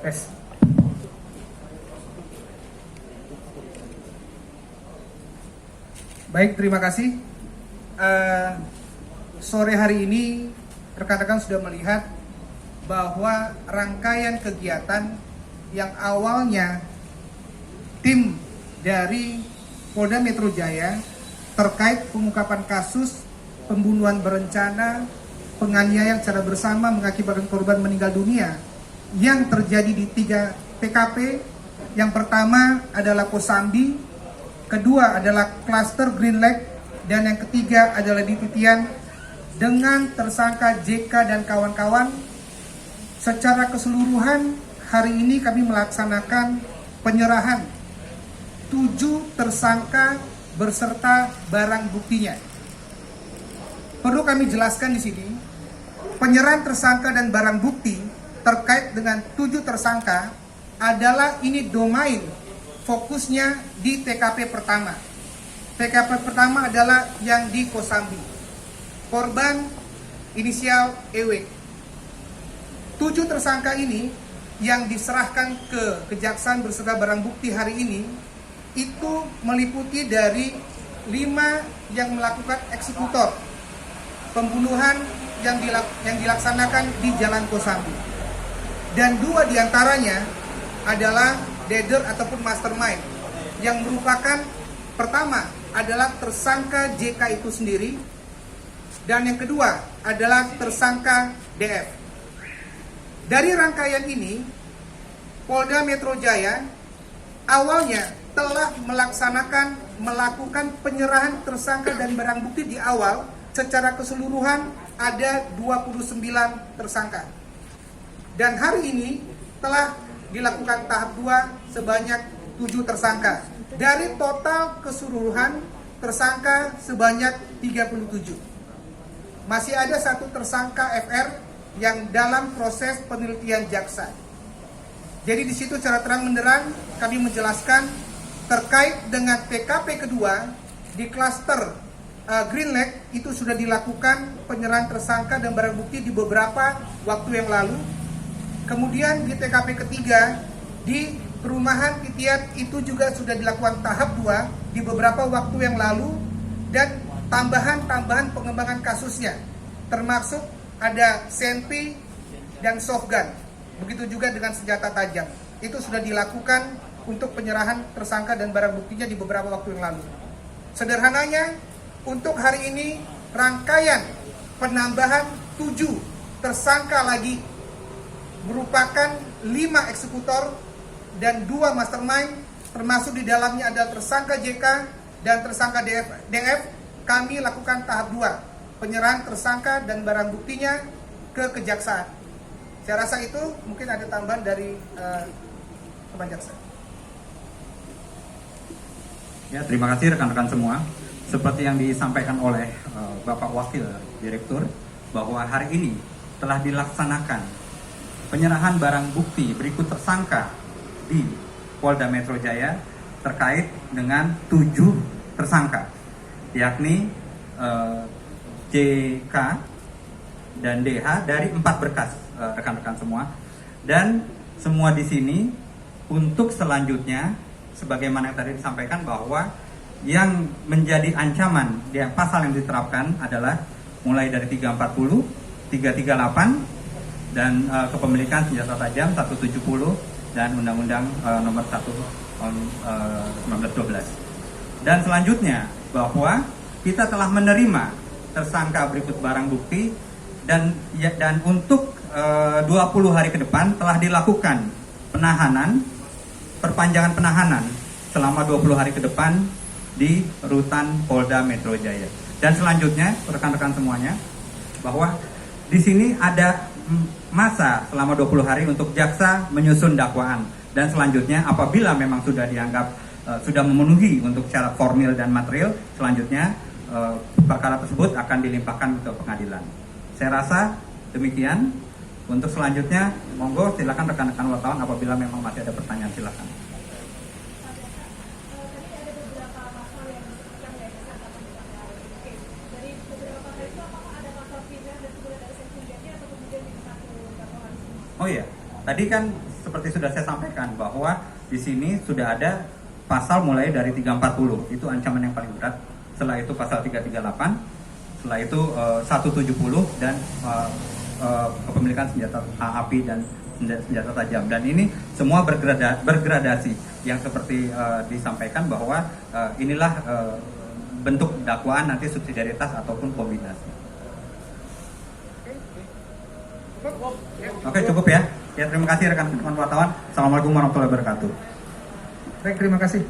Tes. Baik, terima kasih. Sore hari ini rekan-rekan sudah melihat bahwa rangkaian kegiatan yang awalnya tim dari Polda Metro Jaya terkait pengungkapan kasus pembunuhan berencana, penganiayaan secara bersama mengakibatkan korban meninggal dunia yang terjadi di 3 TKP. Yang pertama adalah Kosambi, kedua adalah klaster Green Lake, dan yang ketiga adalah di Titian dengan tersangka JK dan kawan-kawan. Secara keseluruhan hari ini kami melaksanakan penyerahan 7 tersangka berserta barang buktinya. Perlu kami jelaskan di sini, penyerahan tersangka dan barang bukti terkait dengan 7 tersangka adalah ini domain fokusnya di TKP pertama. TKP pertama adalah yang di Kosambi. Korban inisial EW. 7 tersangka ini yang diserahkan ke kejaksaan beserta barang bukti hari ini itu meliputi dari 5 yang melakukan eksekutor pembunuhan yang dilaksanakan di Jalan Kosambi, dan 2 diantaranya adalah leader ataupun mastermind yang merupakan pertama adalah tersangka JK itu sendiri, dan yang kedua adalah tersangka DF. Dari rangkaian ini, Polda Metro Jaya awalnya telah melakukan penyerahan tersangka dan barang bukti di awal. Secara keseluruhan ada 29 tersangka. Dan hari ini telah dilakukan tahap 2 sebanyak 7 tersangka. Dari total keseluruhan tersangka sebanyak 37. Masih ada 1 tersangka FR yang dalam proses penelitian jaksa. Jadi di situ secara terang benderang kami menjelaskan terkait dengan TKP kedua di klaster Green Lake itu sudah dilakukan penyerahan tersangka dan barang bukti di beberapa waktu yang lalu. Kemudian di TKP ketiga di perumahan Titian itu juga sudah dilakukan tahap 2 di beberapa waktu yang lalu, dan tambahan pengembangan kasusnya termasuk ada senpi dan softgun. Begitu juga dengan senjata tajam. Itu sudah dilakukan untuk penyerahan tersangka dan barang buktinya di beberapa waktu yang lalu. Sederhananya, untuk hari ini rangkaian penambahan 7 tersangka lagi merupakan 5 eksekutor dan 2 mastermind, termasuk di dalamnya ada tersangka JK dan tersangka DF. Kami lakukan tahap 2 penyerahan tersangka dan barang buktinya ke kejaksaan. Saya rasa itu mungkin ada tambahan dari teman jaksa. Ya, terima kasih rekan-rekan semua. Seperti yang disampaikan oleh Bapak Wakil Direktur, bahwa hari ini telah dilaksanakan penyerahan barang bukti berikut tersangka di Polda Metro Jaya terkait dengan 7 tersangka, yakni JK dan DH dari 4 berkas, rekan-rekan semua. Dan semua di sini untuk selanjutnya, sebagaimana yang tadi disampaikan, bahwa yang menjadi ancaman yang pasal yang diterapkan adalah mulai dari 340, 338 dan kepemilikan senjata tajam 170 dan Undang-Undang nomor 1 tahun 1912. Dan selanjutnya bahwa kita telah menerima tersangka berikut barang bukti, dan untuk 20 hari ke depan telah dilakukan penahanan, perpanjangan penahanan selama 20 hari ke depan di rutan Polda Metro Jaya. Dan selanjutnya rekan-rekan semuanya, bahwa di sini ada masa selama 20 hari untuk jaksa menyusun dakwaan, dan selanjutnya apabila memang sudah dianggap sudah memenuhi untuk syarat formil dan material, selanjutnya perkara tersebut akan dilimpahkan ke pengadilan. Saya rasa demikian. Untuk selanjutnya, monggo silakan rekan-rekan wartawan apabila memang masih ada pertanyaan, silakan. Oh iya, tadi kan seperti sudah saya sampaikan bahwa di sini sudah ada pasal mulai dari 340, itu ancaman yang paling berat. Setelah itu pasal 338, setelah itu 170 dan kepemilikan senjata api dan senjata tajam. Dan ini semua bergradasi yang seperti disampaikan bahwa inilah bentuk dakwaan nanti subsidiaritas ataupun kombinasi. Oke, cukup ya. Ya, terima kasih rekan-rekan wartawan. Assalamualaikum warahmatullahi wabarakatuh. Baik, terima kasih.